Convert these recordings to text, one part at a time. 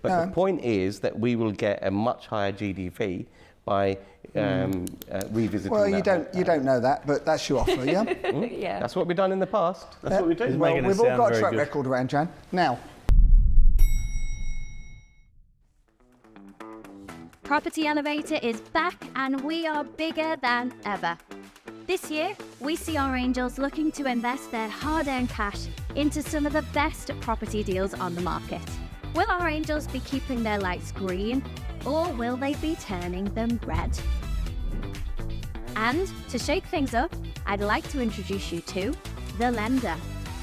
But the point is that we will get a much higher GDV by revisiting. Well, you don't know that, but that's your offer, yeah? Yeah. That's what we've done in the past. That's what we do. Well, we've all got a track record around, Jan. Now, Property Elevator is back and we are bigger than ever. This year, we see our angels looking to invest their hard-earned cash into some of the best property deals on the market. Will our angels be keeping their lights green, or will they be turning them red? And to shake things up, I'd like to introduce you to the lender,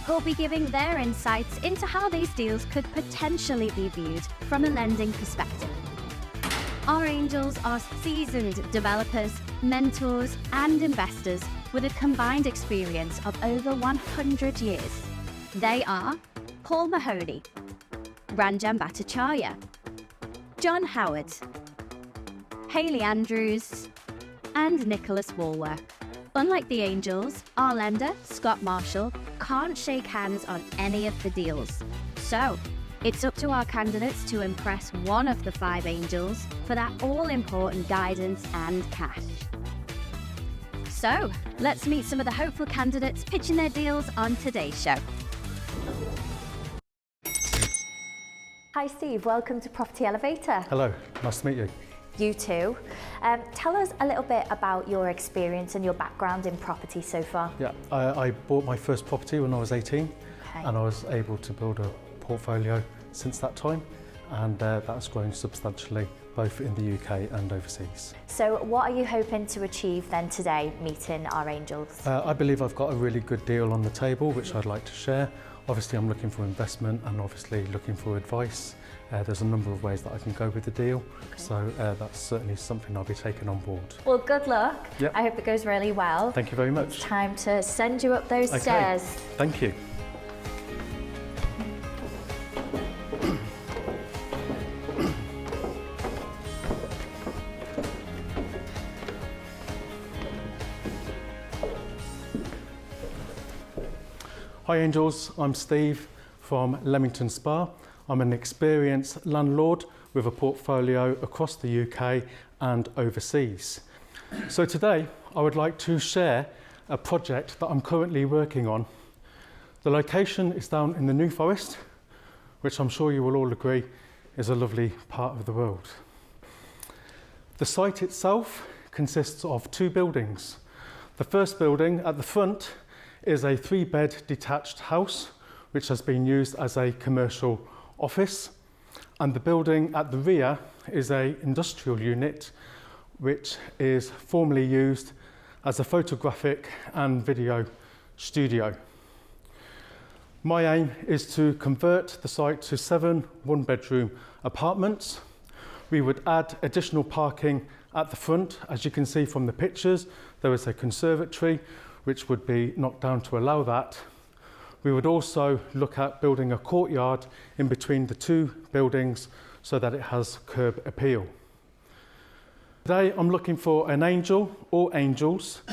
who'll be giving their insights into how these deals could potentially be viewed from a lending perspective. Our angels are seasoned developers, mentors, and investors with a combined experience of over 100 years. They are Paul Mahoney, Ranjan Bhattacharya, John Howard, Hayley Andrews, and Nicholas Walworth. Unlike the angels, our lender, Scott Marshall, can't shake hands on any of the deals. So, it's up to our candidates to impress one of the 5 angels for that all-important guidance and cash. So, let's meet some of the hopeful candidates pitching their deals on today's show. Hi Steve, welcome to Property Elevator. Hello, nice to meet you. You too. Tell us a little bit about your experience and your background in property so far. Yeah, I bought my first property when I was 18, and I was able to build a portfolio since that time, and that's grown substantially both in the UK and overseas. So what are you hoping to achieve then today meeting our angels? I believe I've got a really good deal on the table which I'd like to share. Obviously I'm looking for investment and obviously looking for advice. There's a number of ways that I can go with the deal, so that's certainly something I'll be taking on board. Well, good luck. Yep. I hope it goes really well. Thank you very much. It's time to send you up those stairs. Thank you. Hi Angels, I'm Steve from Leamington Spa. I'm an experienced landlord with a portfolio across the UK and overseas. So today I would like to share a project that I'm currently working on. The location is down in the New Forest, which I'm sure you will all agree is a lovely part of the world. The site itself consists of 2 buildings. The first building at the front is a 3-bed detached house which has been used as a commercial office, and the building at the rear is an industrial unit which is formerly used as a photographic and video studio. My aim is to convert the site to 7 one-bedroom apartments. We would add additional parking at the front. As you can see from the pictures, there is a conservatory which would be knocked down to allow that. We would also look at building a courtyard in between the 2 buildings so that it has curb appeal. Today I'm looking for an angel or angels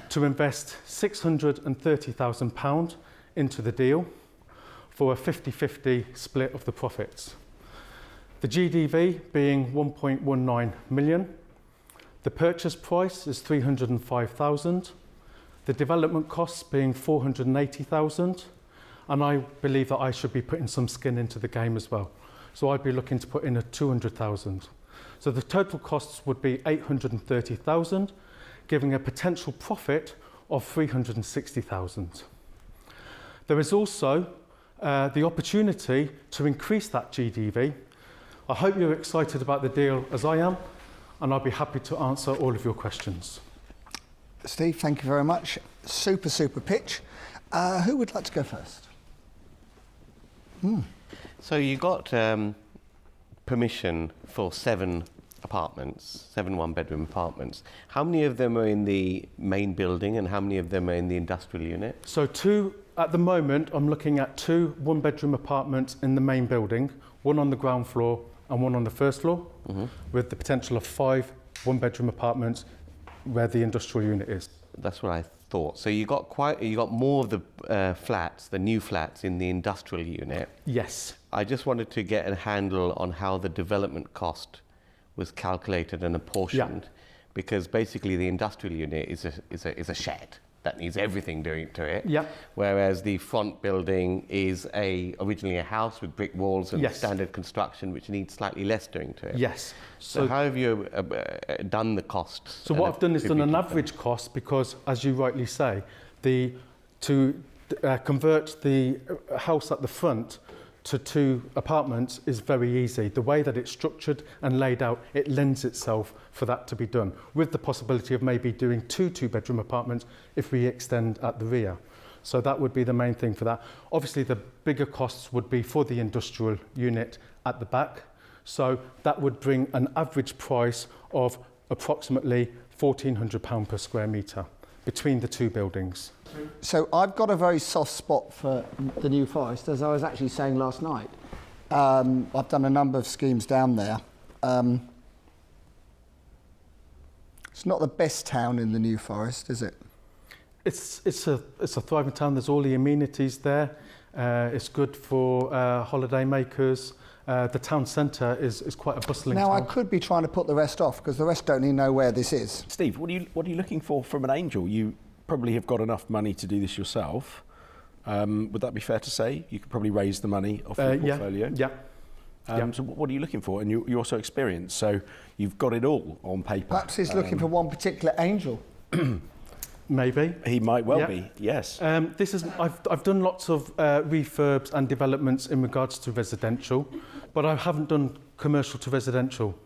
to invest £630,000 into the deal for a 50-50 split of the profits. The GDV being 1.19 million. The purchase price is 305,000. The development costs being 480,000, and I believe that I should be putting some skin into the game as well. So I'd be looking to put in a 200,000. So the total costs would be 830,000, giving a potential profit of 360,000. There is also the opportunity to increase that GDV. I hope you're excited about the deal as I am, and I'll be happy to answer all of your questions. Steve, thank you very much. Super pitch. Who would like to go first? So you got permission for 7 apartments, 7 one-bedroom apartments. How many of them are in the main building and how many of them are in the industrial unit? So 2, at the moment, I'm looking at 2 one-bedroom apartments in the main building, 1 on the ground floor and 1 on the first floor, with the potential of 5 one-bedroom apartments where the industrial unit is. That's what I thought. So you got more of the flats, the new flats in the industrial unit. Yes. I just wanted to get a handle on how the development cost was calculated and apportioned, because basically the industrial unit is a shed that needs everything doing to it. Yeah. Whereas the front building is originally a house with brick walls and standard construction, which needs slightly less doing to it. Yes. So how have you done the costs? So what I've done is done an average cost, because, as you rightly say, to convert the house at the front to 2 apartments is very easy. The way that it's structured and laid out, it lends itself for that to be done, with the possibility of maybe doing 2 2-bedroom apartments if we extend at the rear. So that would be the main thing for that. Obviously, the bigger costs would be for the industrial unit at the back. So that would bring an average price of approximately £1,400 per square metre between the 2 buildings. So I've got a very soft spot for the New Forest, as I was actually saying last night. I've done a number of schemes down there. It's not the best town in the New Forest, is it? It's a thriving town. There's all the amenities there. It's good for holiday makers. The town centre is quite a bustling town. Now, I could be trying to put the rest off, because the rest don't even know where this is. Steve, what are you looking for from an angel? You probably have got enough money to do this yourself. Would that be fair to say? You could probably raise the money off your portfolio. Yeah. So what are you looking for? And you're also experienced, so you've got it all on paper. Perhaps he's looking for one particular angel. Maybe. He might well be, yes. I've done lots of refurbs and developments in regards to residential, but I haven't done commercial to residential.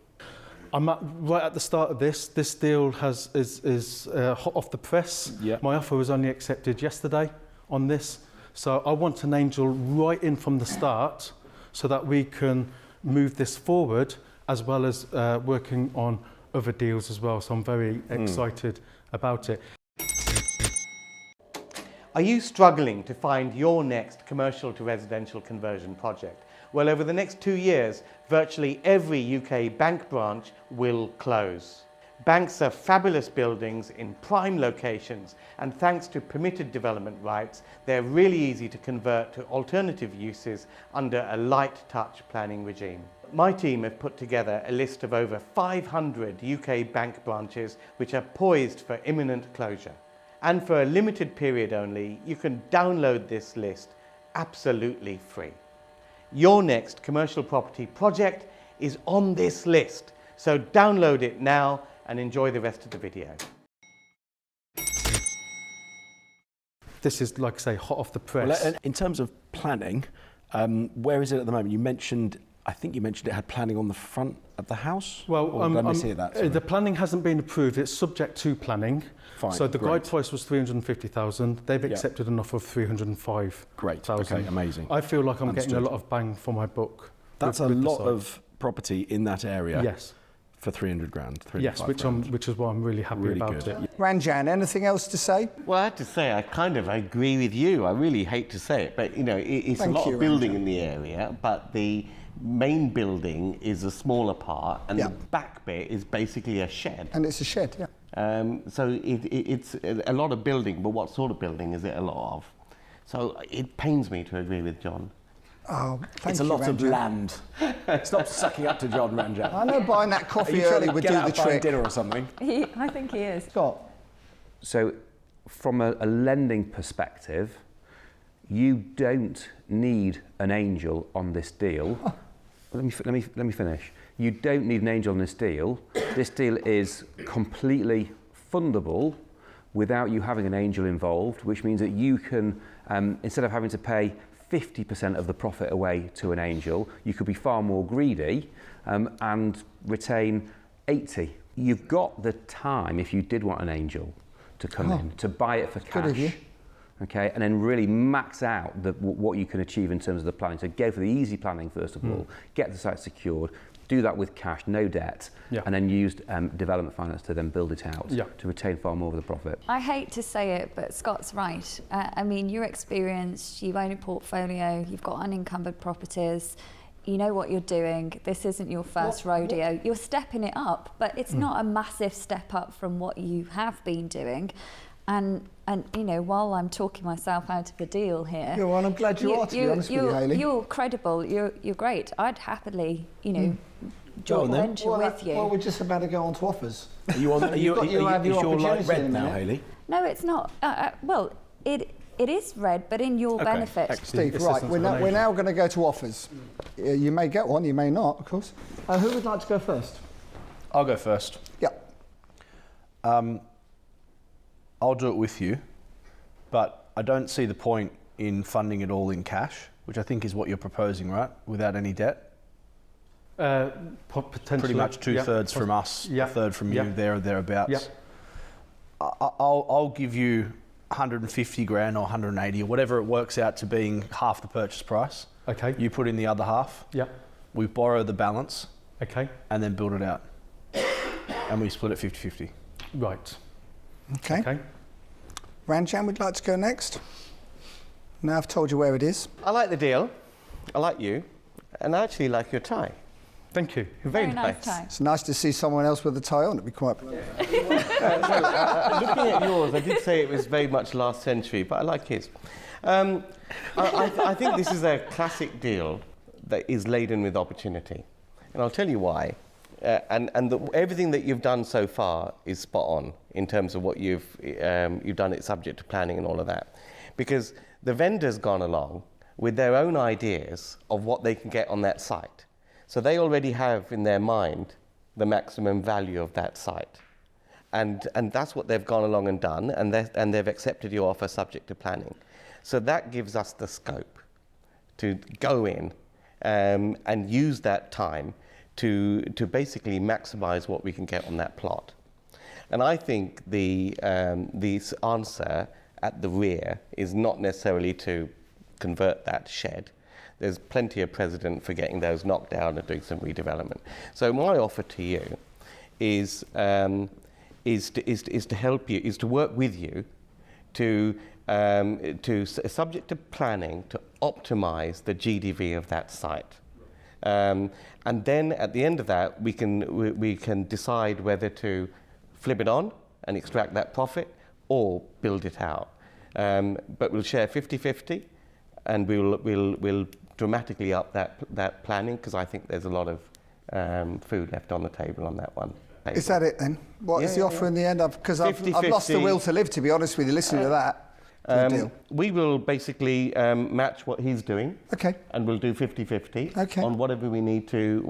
I'm right at the start of this. This deal is hot off the press. Yeah. My offer was only accepted yesterday on this. So I want an angel right in from the start so that we can move this forward, as well as working on other deals as well. So I'm very excited about it. Are you struggling to find your next commercial to residential conversion project? Well, over the next 2 years, virtually every UK bank branch will close. Banks are fabulous buildings in prime locations, and thanks to permitted development rights, they're really easy to convert to alternative uses under a light touch planning regime. My team have put together a list of over 500 UK bank branches which are poised for imminent closure. And for a limited period only, you can download this list absolutely free. Your next commercial property project is on this list, so download it now and enjoy the rest of the video. This is, like I say, hot off the press. Well, in terms of planning, where is it at the moment? I think you mentioned it had planning on the front of the house? Well, or did I mishear that? Sorry. The planning hasn't been approved. It's subject to planning. Fine, so the great. guide price was 350,000. They've accepted an offer of 305,000. Great, okay, amazing. I feel like I'm Understood. getting a lot of bang for my buck. That's a lot of property in that area. Yes. For 300 grand. Yes, which is why I'm really happy about good. it. Ranjan, anything else to say? Well, I have to say, I kind of agree with you. I really hate to say it, but you know, it's a lot of building in the area, but the main building is a smaller part, and the back bit is basically a shed. And it's a shed, yeah. So it's a lot of building, but what sort of building is it a lot of? So it pains me to agree with John. Oh, it's a lot of land. Stop sucking up to John, Ranjan. I know buying that coffee early would do the trick. Dinner or something. I think he is. Scott. So, from a lending perspective, you don't need an angel on this deal. Oh. Let me finish. You don't need an angel on this deal. This deal is completely fundable without you having an angel involved, which means that you can, instead of having to pay 50% of the profit away to an angel, you could be far more greedy and retain 80. You've got the time, if you did want an angel to come in, to buy it for cash. Good of you. Okay, and then really max out what you can achieve in terms of the planning. So go for the easy planning first of all, get the site secured, do that with cash, no debt, and then use development finance to then build it out to retain far more of the profit. I hate to say it, but Scott's right. I mean, you're experienced, you've owned a portfolio, you've got unencumbered properties, you know what you're doing. This isn't your first rodeo. You're stepping it up, but it's not a massive step up from what you have been doing. And you know, while I'm talking myself out of a deal here, Yeah, well, I'm glad you are, to be honest with you, Hayley. You're credible. You're great. I'd happily, you know, joint then. venture with you. Well, we're just about to go on to offers. Are you on? Are you, You've got- is you have your your light opportunity in red a now, minute. Hayley? No, it's not. Well, it is red, but in your Okay, benefit. excellent. Steve, The right, assistance we're of now, an we're angel. now going to go to offers. You may get one, you may not, of course. Who would like to go first? I'll go first. Yeah. I'll do it with you, but I don't see the point in funding it all in cash, which I think is what you're proposing, right? Without any debt? Potentially. Pretty much two-thirds from us, Yeah. a third from Yeah. you, there or thereabouts. Yeah. I'll give you 150 grand or 180 or whatever it works out to being half the purchase price. Okay. You put in the other half. Yeah. We borrow the balance Okay. and then build it out. And we split it 50-50. Right. Okay. Okay. Ranjan would like to go next. Now I've told you where it is. I like the deal. I like you. And I actually like your tie. Thank you. Very nice tie. It's nice to see someone else with a tie on, to be quite... Looking at yours, I did say it was very much last century, but I like his. I think this is a classic deal that is laden with opportunity. And I'll tell you why. Everything that you've done so far is spot on in terms of what you've done it subject to planning and all of that. Because the vendor's gone along with their own ideas of what they can get on that site. So they already have in their mind the maximum value of that site. And that's what they've gone along and done, and they've accepted your offer subject to planning. So that gives us the scope to go in and use that time to basically maximize what we can get on that plot. And I think the answer at the rear is not necessarily to convert that shed. There's plenty of precedent for getting those knocked down and doing some redevelopment. So my offer to you is to help you, is to work with you to subject to planning to optimize the GDV of that site. And then at the end of that, we can decide whether to flip it on and extract that profit or build it out. But we'll share 50-50, and we'll dramatically up that planning, because I think there's a lot of food left on the table on that one. Is that it then? What is the offer in the end? Because I've lost the 50-50. will to live, to be honest with you, listening to that. Deal. We will basically match what he's doing. Okay. And we'll do 50-50 Okay. on whatever we need to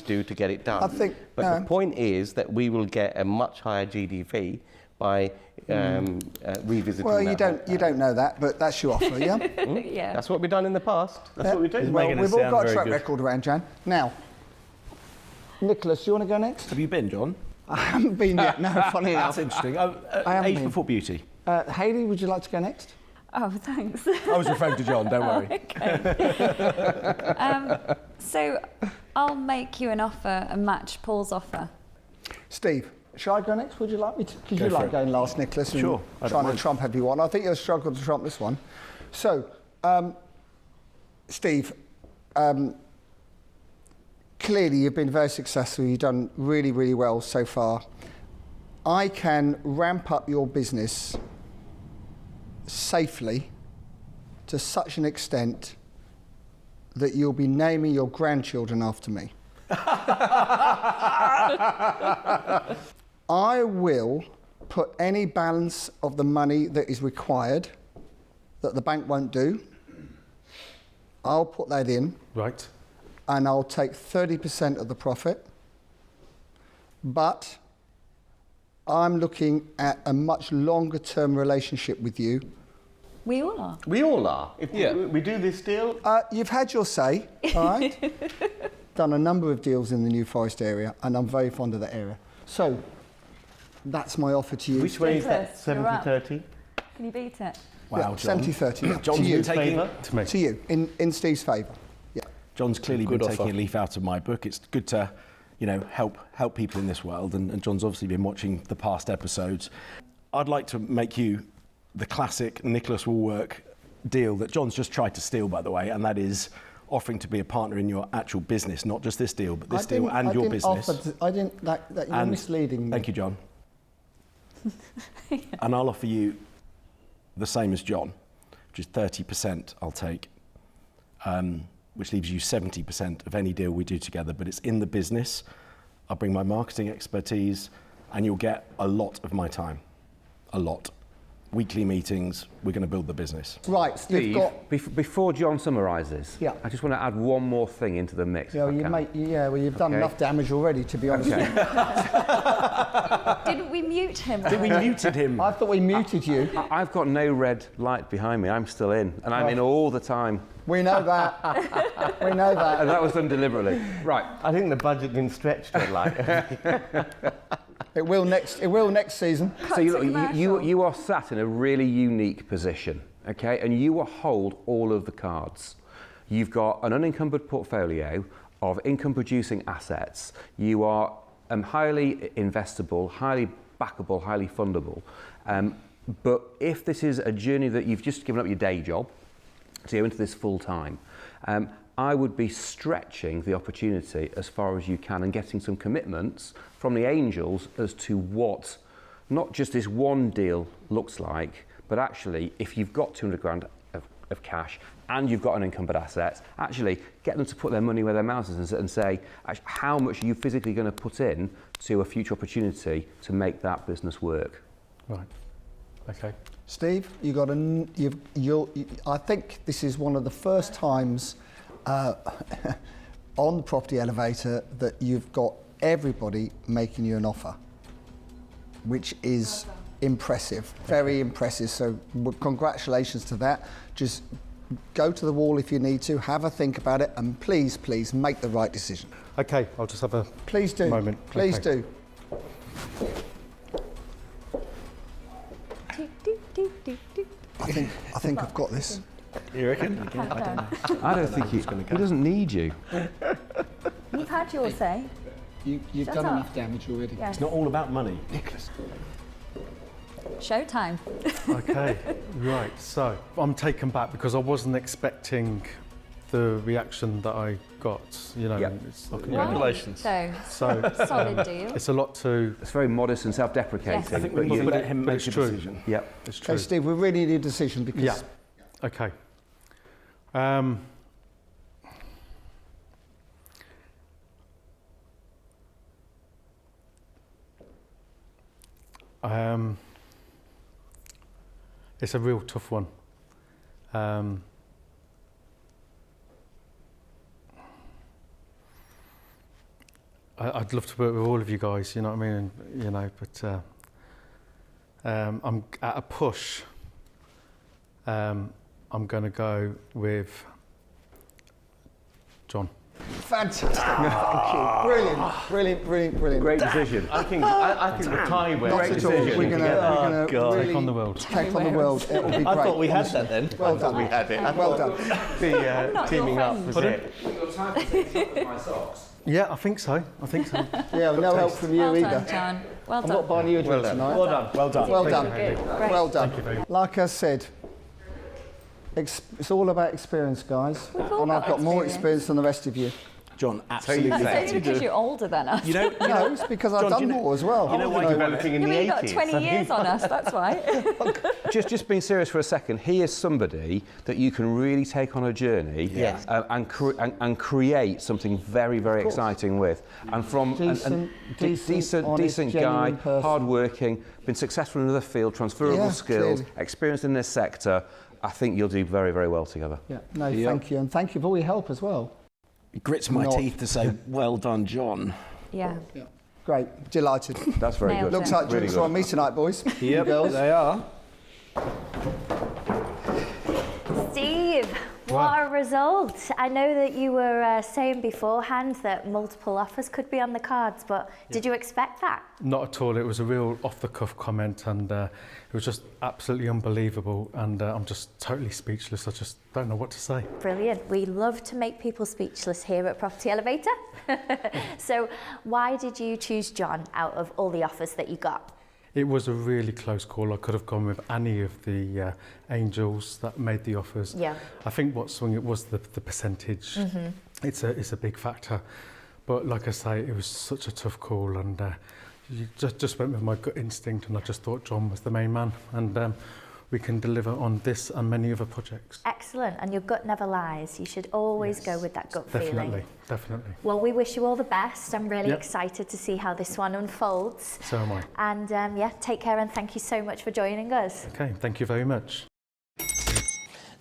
do to get it done. I think- but no. the point is that we will get a much higher GDV by revisiting. Well, you that don't know that, but that's your offer, yeah? Yeah. That's what we've done in the past. That's what we do. Well, making it we've all sound got a very track good. record, Ranjan. Now, Nicholas, you want to go next? Have you been, John? I haven't been yet. No, funny That's enough. interesting. I haven't Age been. before beauty. Hayley, would you like to go next? Oh, thanks. I was referring to John, don't worry. Okay. So I'll make you an offer and match Paul's offer. Steve, shall I go next? Would you like me to? Because Go you for like it. going last, Nicholas, and Sure, I don't trying to mind. trump everyone. I think you'll struggle to trump this one. So, Steve, clearly you've been very successful. You've done really, really well so far. I can ramp up your business safely to such an extent that you'll be naming your grandchildren after me. I will put any balance of the money that is required that the bank won't do. I'll put that in, Right. and I'll take 30% of the profit. But I'm looking at a much longer term relationship with you. We all are. We all are. If we do this deal, You've had your say, all right? Done a number of deals in the New Forest area, and I'm very fond of that area. So, that's my offer to you. which way is that? Nicholas, you're up. 70-30? Can you beat it? Wow, John. 70-30, yeah. John's to you. been taking, Favour? To me. To you, in Steve's favour. Yeah. John's clearly Good been offer. taking a leaf out of my book. It's good to, help people in this world, and John's obviously been watching the past episodes. I'd like to make you the classic Nicholas Woolwork deal that John's just tried to steal, by the way, and that is offering to be a partner in your actual business, not just this deal, but this deal and your business. You're misleading me. Thank you, John. And I'll offer you the same as John, which is 30% I'll take, which leaves you 70% of any deal we do together. But it's in the business. I'll bring my marketing expertise, and you'll get a lot of my time. A lot. Weekly meetings, we're going to build the business. Right, Steve, you've got... before John summarises, Yeah. I just want to add one more thing into the mix. Yeah, if I can. you've done Okay. enough damage already, to be honest with you. Didn't we mute him? Did we muted him? I thought we muted you. I've got no red light behind me. I'm still in, and I'm in all the time. We know that. We know that. And that was done deliberately. Right. I think the budget's been stretched a lot. It will next season. So you are sat in a really unique position, okay? And you will hold all of the cards. You've got an unencumbered portfolio of income-producing assets. You are highly investable, highly backable, highly fundable. But if this is a journey that you've just given up your day job to go into this full time, I would be stretching the opportunity as far as you can and getting some commitments from the angels as to what not just this one deal looks like, but actually if you've got 200 grand of cash and you've got an encumbered asset, actually get them to put their money where their mouth is and say how much are you physically going to put in to a future opportunity to make that business work. Right. Okay. Steve, I think this is one of the first times on the property elevator that you've got everybody making you an offer, which is impressive, very impressive. So congratulations to that. Just go to the wall if you need to, have a think about it, and please, please make the right decision. Okay, I'll just have a Please do. moment. Please Okay. do. I think I've got this. You reckon? I don't think he doesn't need you. You've had your say. You've Shut done up. enough damage already. Yes. It's not all about money. Nicholas. Showtime. Okay, right. So I'm taken back because I wasn't expecting the reaction that I got. You know, Yeah. it's, Congratulations. So, so solid deal. it's a lot to. It's very modest and self-deprecating. Yes. I think we but need to you- let him but make it's a true. decision. Yep. It's true. Okay, Steve, we really need a decision because Yeah. Okay. It's a real tough one. I'd love to work with all of you guys, you know what I mean? You know, but I'm at a push. I'm going to go with John. fantastic. Thank you. Brilliant, brilliant, brilliant, brilliant. Great decision. I think the tie wins. Not Great at all. decision. We're going to God. really Take on the world. take on the world. It will be great. I thought we had honestly. that then. Well done. We had it. Well done. The not teaming your up was friend. it. my socks. Yeah, I think so. Yeah, no help from you Well either. done, John. Well I'm done. not buying you a drink tonight. Well done. Well done. Well done. Good. Great. Well done. Thank you very much. Like I said, it's all about experience, guys. all And I've got got more experience. experience than the rest of you. John, absolutely. Tell you That's only because you're older than us. You know, No, it's because I've John, done do you know- more as well. you know why you're Developing in Yeah, the but you got 80s. 20 years on us, that's why. Just being serious for a second, he is somebody that you can really take on a journey Yes. and create something very, very exciting with. And from Decent, decent honest, guy, genuine person. hard-working, been successful in another field, transferable Yeah, skills, clearly. experienced in this sector. I think you'll do very, very well together. Yeah, no, thank you. And thank you for all your help as well. It grits my Not- teeth to say, well done, John. Yeah. Great, delighted. That's very Nailed good. it. Looks like Really drinks good. are on me tonight, boys. Yep, girls. they are. Steve, what a result. I know that you were saying beforehand that multiple offers could be on the cards, but did you expect that? Not at all. It was a real off-the-cuff comment, and it was just absolutely unbelievable. And I'm just totally speechless. I just don't know what to say. Brilliant. We love to make people speechless here at Property Elevator. So why did you choose John out of all the offers that you got? It was a really close call. I could have gone with any of the angels that made the offers. Yeah. I think what swung it was the percentage. It's a big factor. But like I say, it was such a tough call, and You just went with my gut instinct, and I just thought John was the main man, and we can deliver on this and many other projects. Excellent, and your gut never lies. You should always go with that gut feeling. Definitely. Well, we wish you all the best. I'm really Yep. excited to see how this one unfolds. So am I. And yeah, take care and thank you so much for joining us. Okay, thank you very much.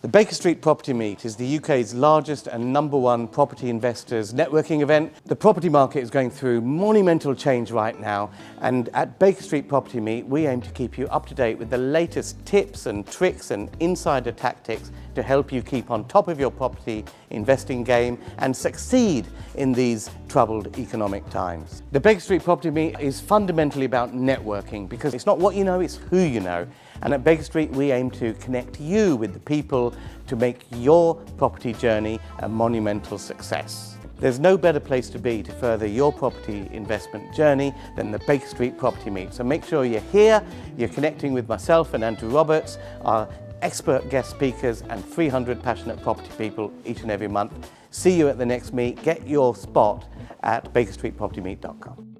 The Baker Street Property Meet is the UK's largest and #1 property investors networking event. The property market is going through monumental change right now, and at Baker Street Property Meet we aim to keep you up to date with the latest tips and tricks and insider tactics to help you keep on top of your property investing game and succeed in these troubled economic times. The Baker Street Property Meet is fundamentally about networking, because it's not what you know, it's who you know. And at Baker Street we aim to connect you with the people to make your property journey a monumental success. There's no better place to be to further your property investment journey than the Baker Street Property Meet. So make sure you're here, you're connecting with myself and Andrew Roberts, our expert guest speakers, and 300 passionate property people each and every month. See you at the next meet. Get your spot at bakerstreetpropertymeet.com.